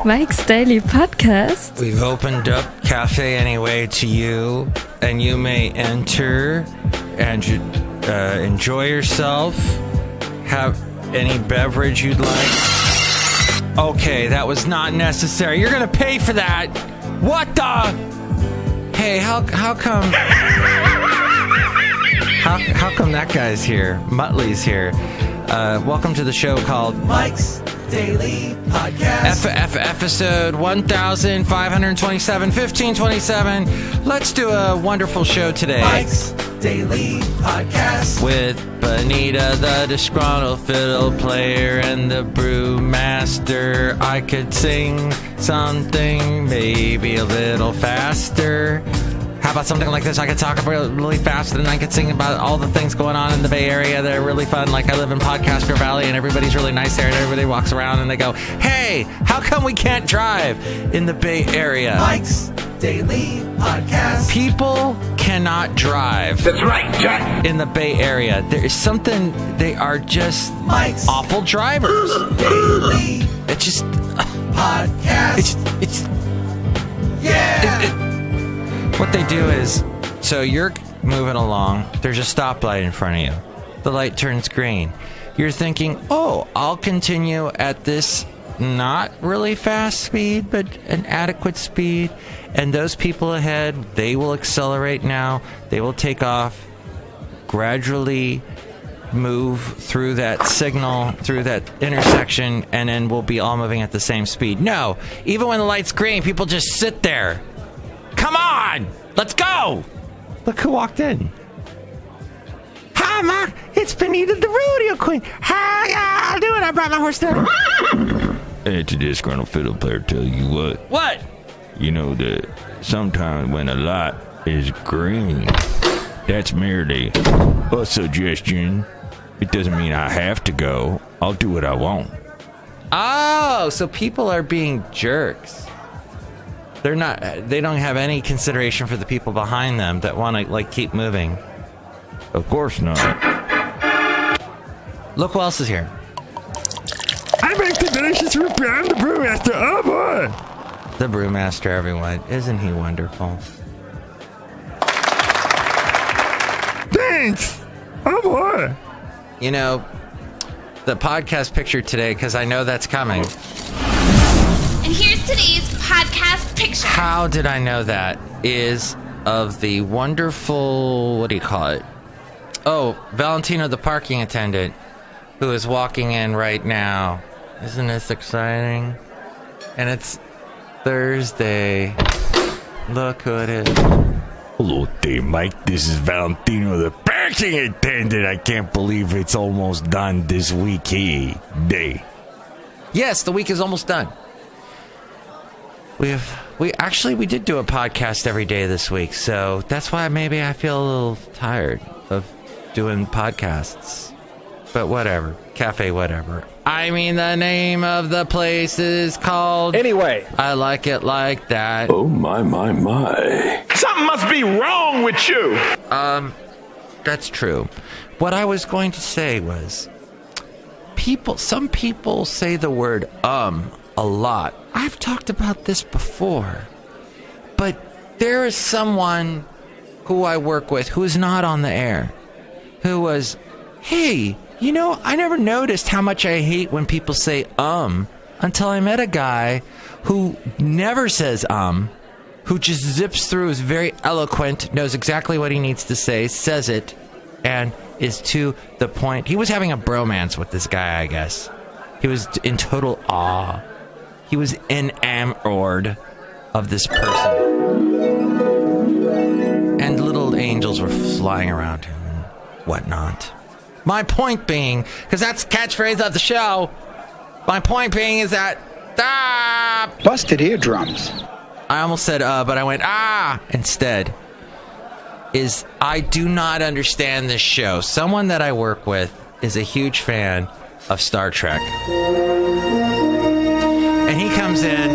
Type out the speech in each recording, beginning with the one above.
Mike's Daily Podcast. We've opened up Café Anyway to you, and you may enter and enjoy yourself. Have any beverage you'd like. Okay, that was not necessary. You're gonna pay for that. What the? Hey, how come? How come that guy's here? Muttley's here. Welcome to the show called Mike's Daily Podcast. Episode 1527, 1527. Let's do a wonderful show today. Mike's Daily Podcast. With Benita, the Disgruntled Fiddle Player, and the Brewmaster. I could sing something maybe a little faster. How about something like this? I could talk really fast, and I could sing about all the things going on in the Bay Area that are really fun. Like I live in Podcaster Valley, and everybody's really nice there, and everybody walks around, and they go, hey, how come we can't drive in the Bay Area? Mike's Daily Podcast. People cannot drive. That's right, Jack. In the Bay Area. There is something, they are just Mike's awful drivers. Daily It's just... Podcast. It's yeah. What they do is, so you're moving along, there's a stoplight in front of you. The light turns green. You're thinking, oh, I'll continue at this not really fast speed, but an adequate speed. And those people ahead, they will accelerate now. They will take off, gradually move through that signal, through that intersection, and then we'll be all moving at the same speed. No, even when the light's green, people just sit there. Come on! Let's go! Look who walked in. Hi, Mark. It's Benita the Rodeo Queen. Hi, I'll do it. I brought my horse down. And to Disgruntled Fiddle Player, tell you what. What? You know that sometimes when a light is green, that's merely a suggestion. It doesn't mean I have to go. I'll do what I want. Oh, so people are being jerks. They're not. They don't have any consideration for the people behind them that want to keep moving. Of course not. Look who else is here. I make the delicious root beer. I'm the Brewmaster. Oh boy! The Brewmaster, everyone. Isn't he wonderful? Thanks. Oh boy! You know, the podcast picture today, because I know that's coming. And here's today's podcast picture. How did I know that? Is of the wonderful, what do you call it? Oh, Valentino, the parking attendant, who is walking in right now. Isn't this exciting? And it's Thursday. Look who it is. Hello there, Mike. This is Valentino, the parking attendant. I can't believe it's almost done this week. Hey, day. Yes, the week is almost done. We did do a podcast every day this week, so that's why maybe I feel a little tired of doing podcasts. But whatever. Cafe whatever. I mean, the name of the place is called Anyway. I like it like that. Oh, my. Something must be wrong with you. That's true. What I was going to say was, some people say the word a lot. I've talked about this before, but there is someone who I work with who is not on the air, who was, hey, you know, I never noticed how much I hate when people say until I met a guy who never says who just zips through, is very eloquent, knows exactly what he needs to say, says it, and is to the point. He was having a bromance with this guy, I guess. He was in total awe. He was enamored of this person. And little angels were flying around him and whatnot. My point being, because that's the catchphrase of the show, my point being is that... Busted eardrums. I almost said but I went instead. Is I do not understand this show. Someone that I work with is a huge fan of Star Trek. And he comes in,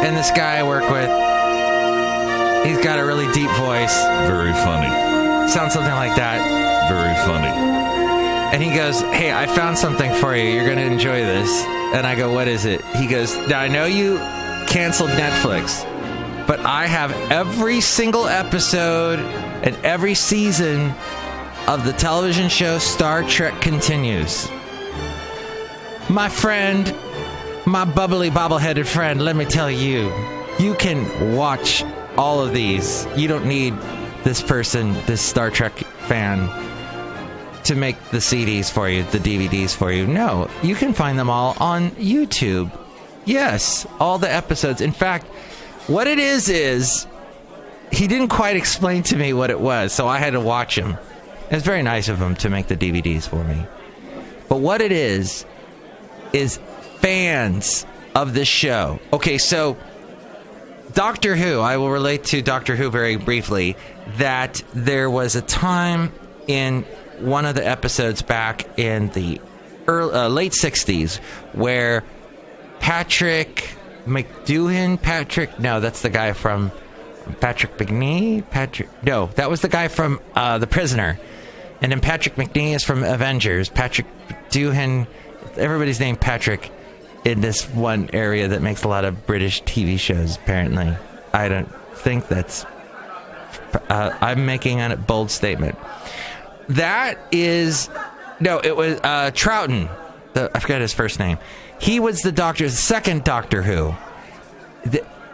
and this guy I work with, he's got a really deep voice. Very funny. Sounds something like that. Very funny. And he goes, hey, I found something for you. You're going to enjoy this. And I go, what is it? He goes, now I know you canceled Netflix, but I have every single episode and every season of the television show Star Trek Continues. My friend, my bubbly bobble-headed friend, let me tell you, you can watch all of these. You don't need this person, this Star Trek fan, to make the CDs for you, the DVDs for you. No, you can find them all on YouTube. Yes, all the episodes. In fact, what it is he didn't quite explain to me what it was, so I had to watch him. It was very nice of him to make the DVDs for me. But what it is fans of this show. Okay, so Doctor Who, I will relate to Doctor Who very briefly, that there was a time in one of the episodes back in the late 60s where Patrick McDoohan, no, that's the guy from Patrick McNee, no, that was the guy from The Prisoner. And then Patrick McNee is from Avengers. Patrick McDoohan, everybody's named Patrick in this one area that makes a lot of British TV shows, apparently. I don't think that's... I'm making a bold statement. That is... No, it was Troughton. I forgot his first name. He was the second Doctor Who.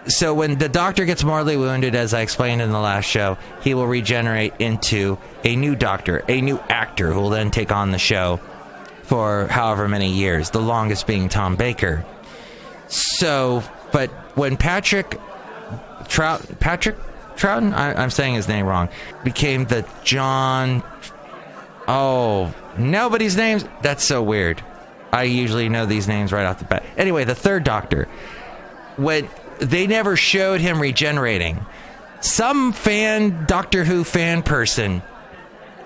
So when the Doctor gets mortally wounded, as I explained in the last show, he will regenerate into a new Doctor, a new actor who will then take on the show for however many years, the longest being Tom Baker. So, but when Patrick Troughton, I'm saying his name wrong, became the John... Oh, nobody's names? That's so weird. I usually know these names right off the bat. Anyway, the third Doctor, when they never showed him regenerating, some Doctor Who fan person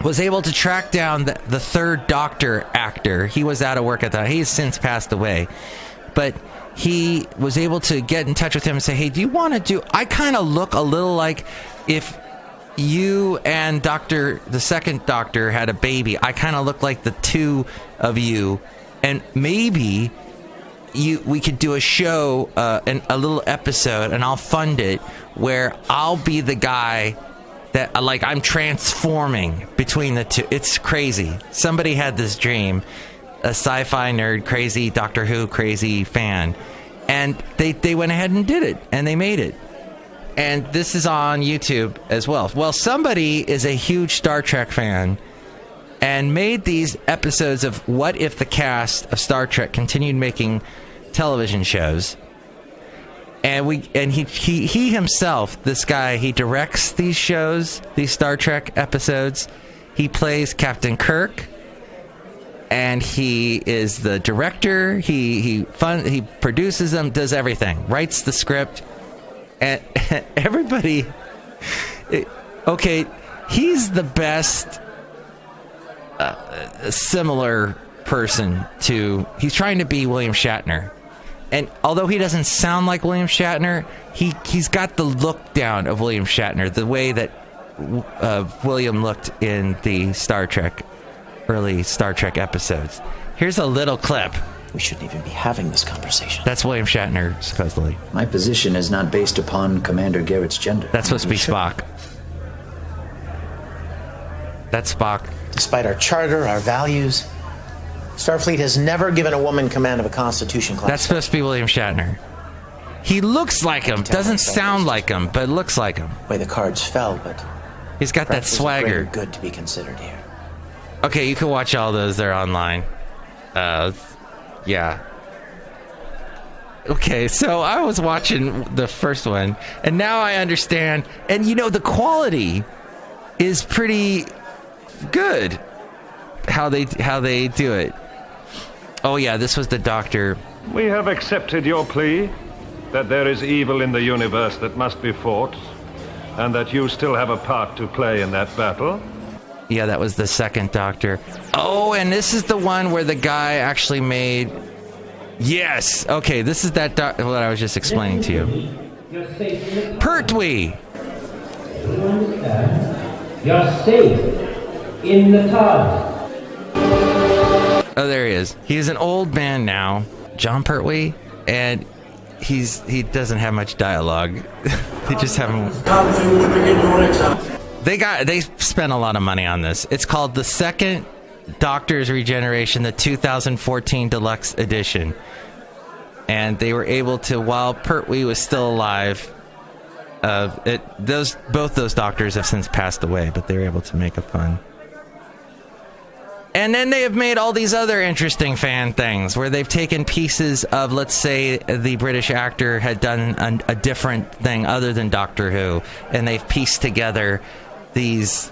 was able to track down the third Doctor actor. He was out of work at that. He's since passed away. But he was able to get in touch with him and say, hey, do you want to do... I kind of look a little like if you and the second Doctor had a baby. I kind of look like the two of you. And maybe we could do a show, a little episode, and I'll fund it, where I'll be the guy that, like, I'm transforming between the two. It's crazy. Somebody had this dream, a sci-fi nerd, crazy Doctor Who, crazy fan, and they went ahead and did it, and they made it. And this is on YouTube as well. Well, somebody is a huge Star Trek fan and made these episodes of what if the cast of Star Trek continued making television shows. And he himself, this guy, he directs these shows, these Star Trek episodes. He plays Captain Kirk, and he is the director. He produces them, does everything, writes the script, and everybody. Okay, he's the best similar person to. He's trying to be William Shatner. And although he doesn't sound like William Shatner, he's got the look down of William Shatner, the way that William looked in the early Star Trek episodes. Here's a little clip. We shouldn't even be having this conversation. That's William Shatner, supposedly. My position is not based upon Commander Garrett's gender. That's supposed to be Spock. That's Spock. Despite our charter, our values, Starfleet has never given a woman command of a Constitution class. That's supposed to be William Shatner. He looks like him. Doesn't sound like him, but looks like him. The way the cards fell, but he's got that swagger. Good to be considered here. Okay, you can watch all those. They're online. Yeah. Okay, so I was watching the first one, and now I understand. And the quality is pretty good. How they do it. Oh yeah, this was the Doctor. We have accepted your plea that there is evil in the universe that must be fought, and that you still have a part to play in that battle. Yeah, that was the second Doctor. Oh, and this is the one where the guy actually made... Yes! Okay, this is that what I was just explaining to you. Pertwee! You're safe in the TARDIS. Oh, there he is. He's an old man now, John Pertwee, and he doesn't have much dialogue. They just have him. They spent a lot of money on this. It's called the Second Doctor's Regeneration, the 2014 Deluxe Edition. And they were able to, while Pertwee was still alive, both those doctors have since passed away, but they were able to make a fun. And then they have made all these other interesting fan things where they've taken pieces of, let's say, the British actor had done a different thing other than Doctor Who, and they've pieced together these.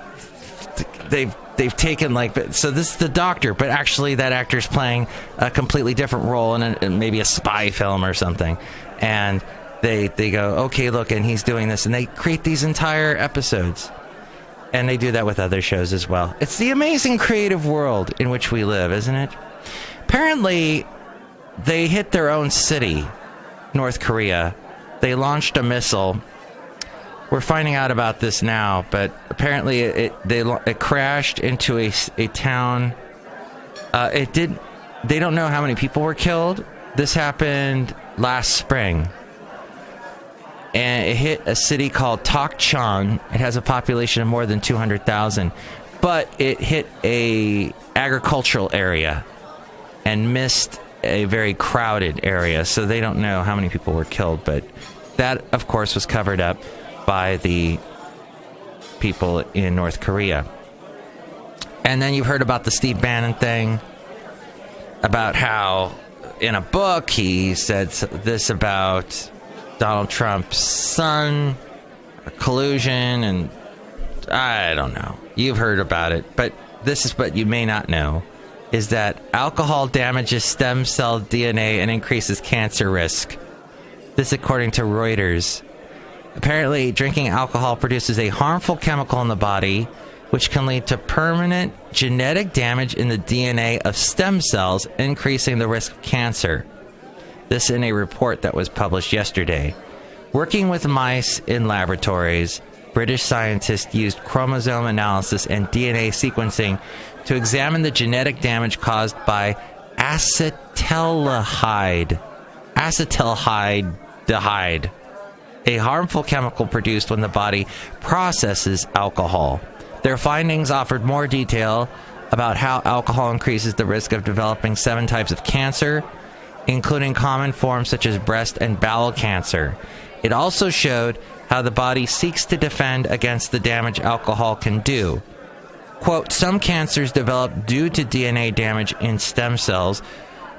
They've taken, like, so this is the Doctor, but actually that actor's playing a completely different role in maybe a spy film or something, and they go, okay, look, and he's doing this, and they create these entire episodes. And they do that with other shows as well. It's the amazing creative world in which we live, isn't it? Apparently, they hit their own city, North Korea. They launched a missile. We're finding out about this now, but apparently it crashed into a town. They don't know how many people were killed. This happened last spring. And it hit a city called Tokchon. It has a population of more than 200,000. But it hit a agricultural area and missed a very crowded area. So they don't know how many people were killed. But that, of course, was covered up by the people in North Korea. And then you've heard about the Steve Bannon thing. About how, in a book, he said this about Donald Trump's son, collusion, and I don't know. You've heard about it, but this is what you may not know, is that alcohol damages stem cell DNA and increases cancer risk. This according to Reuters. Apparently, drinking alcohol produces a harmful chemical in the body, which can lead to permanent genetic damage in the DNA of stem cells, increasing the risk of cancer. This in a report that was published yesterday. Working with mice in laboratories, British scientists used chromosome analysis and DNA sequencing to examine the genetic damage caused by acetaldehyde, a harmful chemical produced when the body processes alcohol. Their findings offered more detail about how alcohol increases the risk of developing 7 types of cancer, including common forms such as breast and bowel cancer. It also showed how the body seeks to defend against the damage alcohol can do. Quote, some cancers develop due to DNA damage in stem cells,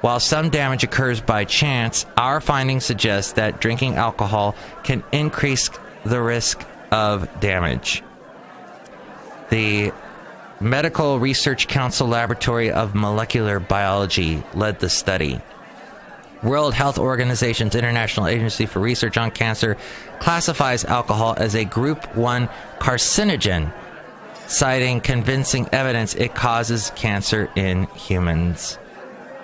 while some damage occurs by chance. Our findings suggest that drinking alcohol can increase the risk of damage. The Medical Research Council Laboratory of Molecular Biology led the study. World Health Organization's International Agency for Research on Cancer classifies alcohol as a Group 1 carcinogen, citing convincing evidence it causes cancer in humans.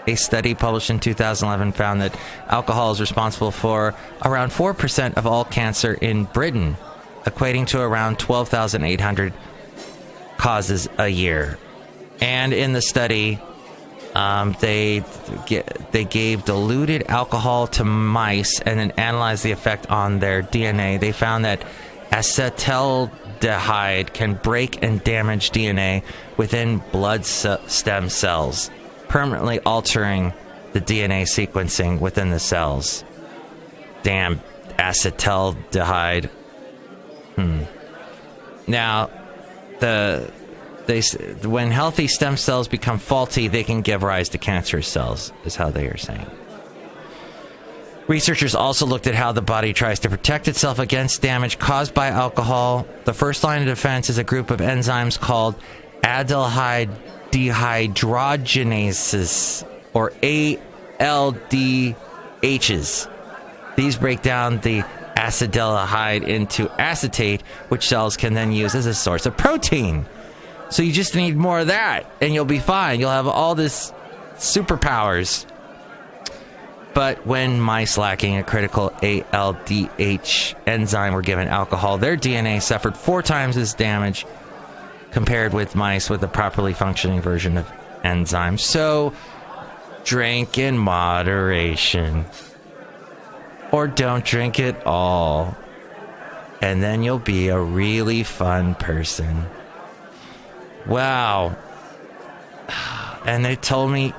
A study published in 2011 found that alcohol is responsible for around 4% of all cancer in Britain, equating to around 12,800 causes a year. And in the study, they gave diluted alcohol to mice and then analyzed the effect on their DNA. They found that acetaldehyde can break and damage DNA within blood stem cells, permanently altering the DNA sequencing within the cells. Damn, acetaldehyde. Now, when healthy stem cells become faulty, they can give rise to cancerous cells, is how they are saying. Researchers also looked at how the body tries to protect itself against damage caused by alcohol. The first line of defense is a group of enzymes called aldehyde dehydrogenases, or ALDHs. These break down the acetaldehyde into acetate, which cells can then use as a source of protein. So you just need more of that, and you'll be fine. You'll have all this superpowers. But when mice lacking a critical ALDH enzyme were given alcohol, their DNA suffered 4 times as damage compared with mice with a properly functioning version of enzymes. So Drink in moderation. Or don't drink at all. And then you'll be a really fun person. Wow. And they told me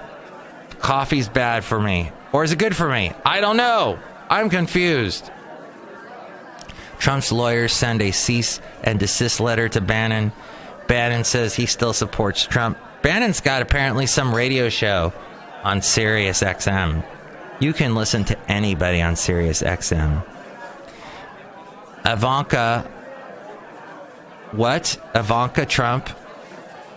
coffee's bad for me. Or is it good for me? I don't know. I'm confused. Trump's lawyers send a cease and desist letter to Bannon. Bannon says he still supports Trump. Bannon's got apparently some radio show on Sirius XM. You can listen to anybody on Sirius XM. Ivanka Trump.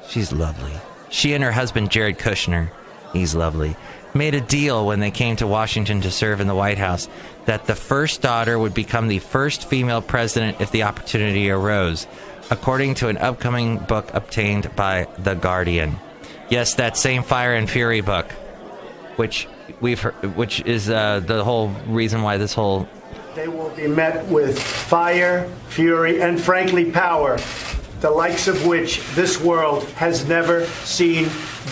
She's lovely. She and her husband, Jared Kushner, he's lovely, made a deal when they came to Washington to serve in the White House that the first daughter would become the first female president if the opportunity arose, according to an upcoming book obtained by The Guardian. Yes, that same Fire and Fury book, which we've heard, which is the whole reason why this whole... They will be met with fire, fury, and frankly power, the likes of which this world has never seen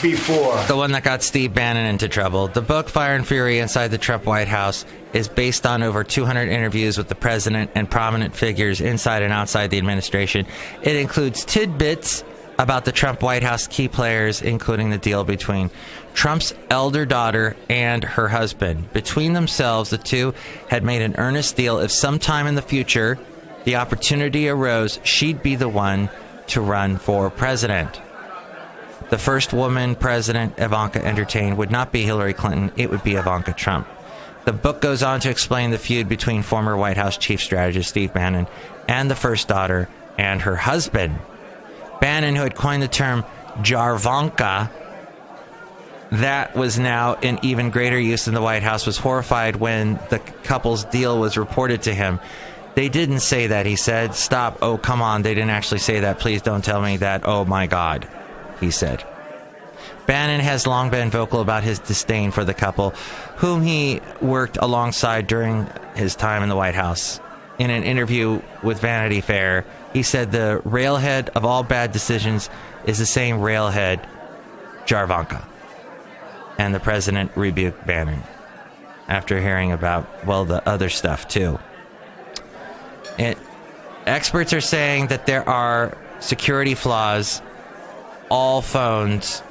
before. The one that got Steve Bannon into trouble. The book Fire and Fury Inside the Trump White House is based on over 200 interviews with the president and prominent figures inside and outside the administration. It includes tidbits about the Trump White House key players, including the deal between Trump's elder daughter and her husband. Between themselves, the two had made an earnest deal if sometime in the future the opportunity arose, she'd be the one to run for president. The first woman president Ivanka entertained would not be Hillary Clinton, it would be Ivanka Trump. The book goes on to explain the feud between former White House chief strategist Steve Bannon and the first daughter and her husband. Bannon, who had coined the term Jarvanka, that was now in even greater use in the White House, was horrified when the couple's deal was reported to him. They didn't say that, he said. Stop. Oh, come on. They didn't actually say that. Please don't tell me that. Oh, my God, he said. Bannon has long been vocal about his disdain for the couple, whom he worked alongside during his time in the White House. In an interview with Vanity Fair, he said the railhead of all bad decisions is the same railhead, Jarvanka. And the president rebuked Bannon after hearing about, well, the other stuff, too. Experts are saying that there are security flaws. All phones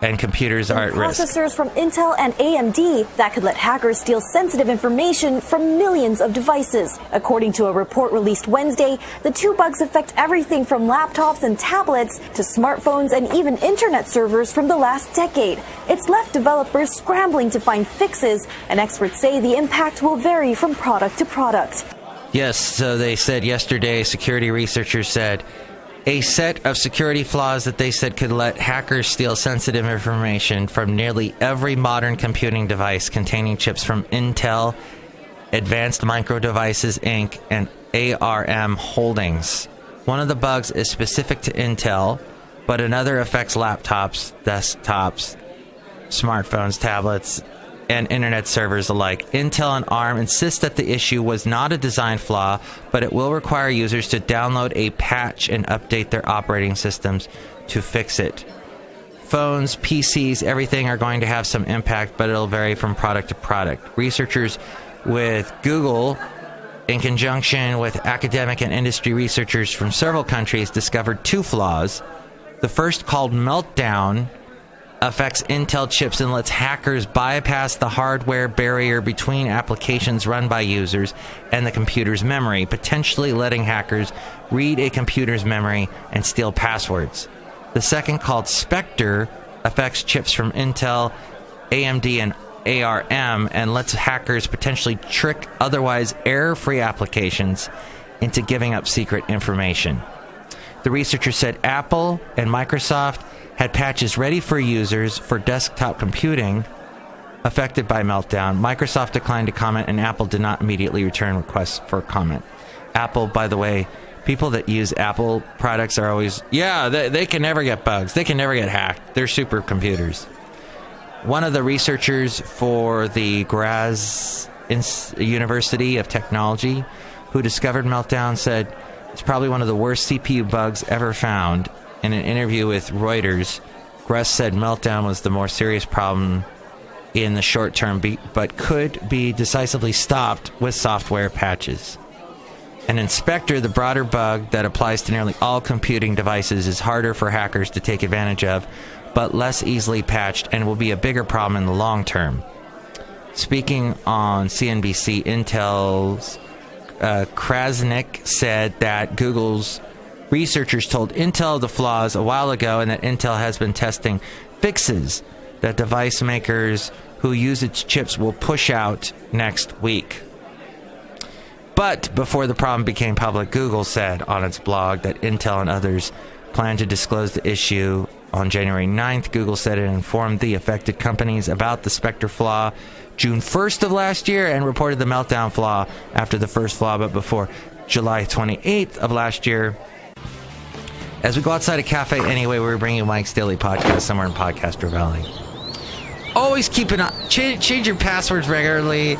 and computers are at risk. Processors from Intel and AMD that could let hackers steal sensitive information from millions of devices. According to a report released Wednesday, the two bugs affect everything from laptops and tablets to smartphones and even internet servers from the last decade. It's left developers scrambling to find fixes, and experts say the impact will vary from product to product. Yes, so they said yesterday, security researchers said, a set of security flaws that they said could let hackers steal sensitive information from nearly every modern computing device containing chips from Intel, Advanced Micro Devices, Inc., and ARM Holdings. One of the bugs is specific to Intel, but another affects laptops, desktops, smartphones, tablets, and internet servers alike. Intel and ARM insist that the issue was not a design flaw, but it will require users to download a patch and update their operating systems to fix it. Phones, PCs, everything are going to have some impact, but it'll vary from product to product. Researchers with Google, in conjunction with academic and industry researchers from several countries, discovered two flaws. The first, called Meltdown, affects Intel chips and lets hackers bypass the hardware barrier between applications run by users and the computer's memory, potentially letting hackers read a computer's memory and steal passwords. The second, called Spectre, affects chips from Intel, AMD, and ARM and lets hackers potentially trick otherwise error-free applications into giving up secret information. The researchers said Apple and Microsoft had patches ready for users for desktop computing affected by Meltdown. Microsoft declined to comment, and Apple did not immediately return requests for comment. Apple, by the way, people that use Apple products are always, they can never get bugs. They can never get hacked. They're supercomputers. One of the researchers for the Graz University of Technology who discovered Meltdown said it's probably one of the worst CPU bugs ever found. In an interview with Reuters, Graz said Meltdown was the more serious problem in the short term, but could be decisively stopped with software patches. An inspector, the broader bug that applies to nearly all computing devices, is harder for hackers to take advantage of, but less easily patched, and will be a bigger problem in the long term. Speaking on CNBC, Intel's Krasnick said that Google's researchers told Intel the flaws a while ago, and that Intel has been testing fixes that device makers who use its chips will push out next week. But before the problem became public, Google said on its blog that Intel and others plan to disclose the issue on January 9th. Google said it informed the affected companies about the Spectre flaw June 1st of last year and reported the meltdown flaw after the first flaw, but before July 28th of last year. As we go outside of Café Anyway, we're bringing you Mike's Daily Podcast somewhere in Podcaster Valley. Always keep an eye, change your passwords regularly.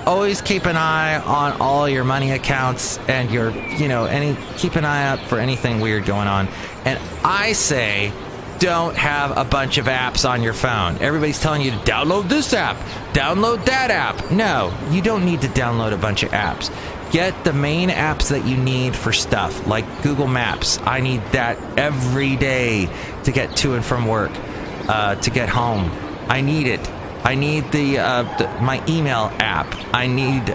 Always keep an eye on all your money accounts and your, keep an eye out for anything weird going on. And I say, don't have a bunch of apps on your phone. Everybody's telling you to download this app, download that app. No, you don't need to download a bunch of apps. Get the main apps that you need for stuff, like Google Maps. I need that every day to get to and from work, to get home. I need it. I need my email app. I need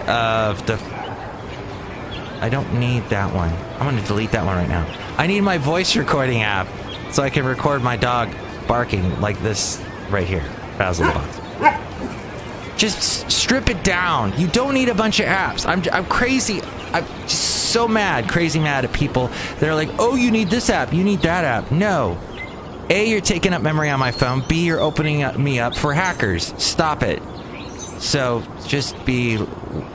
I don't need that one. I'm going to delete that one right now. I need my voice recording app so I can record my dog barking like this right here. Basil the Box. Just strip it down. You don't need a bunch of apps. I'm crazy. I'm just so crazy mad at people that are like, oh, you need this app, you need that app. No. A, you're taking up memory on my phone. B, you're opening me up for hackers. Stop it. So just be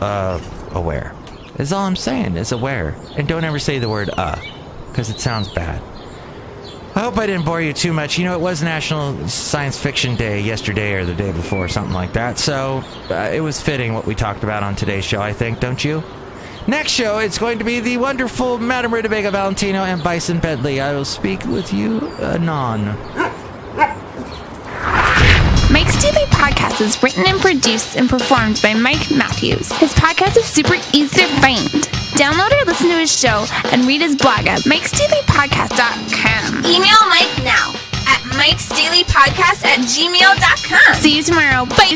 aware. That's all I'm saying, is aware. And don't ever say the word because it sounds bad. I hope I didn't bore you too much. It was National Science Fiction Day yesterday or the day before, something like that. So it was fitting what we talked about on today's show, I think, don't you? Next show, it's going to be the wonderful Madame Rootabega, Valentino, and Bison Bentley. I will speak with you anon. Mike's Daily Podcast is written and produced and performed by Mike Matthews. His podcast is super easy to find. Download or listen to his show and read his blog at mikesdailypodcast.com. Email Mike now at mikesdailypodcast@gmail.com. See you tomorrow. Bye.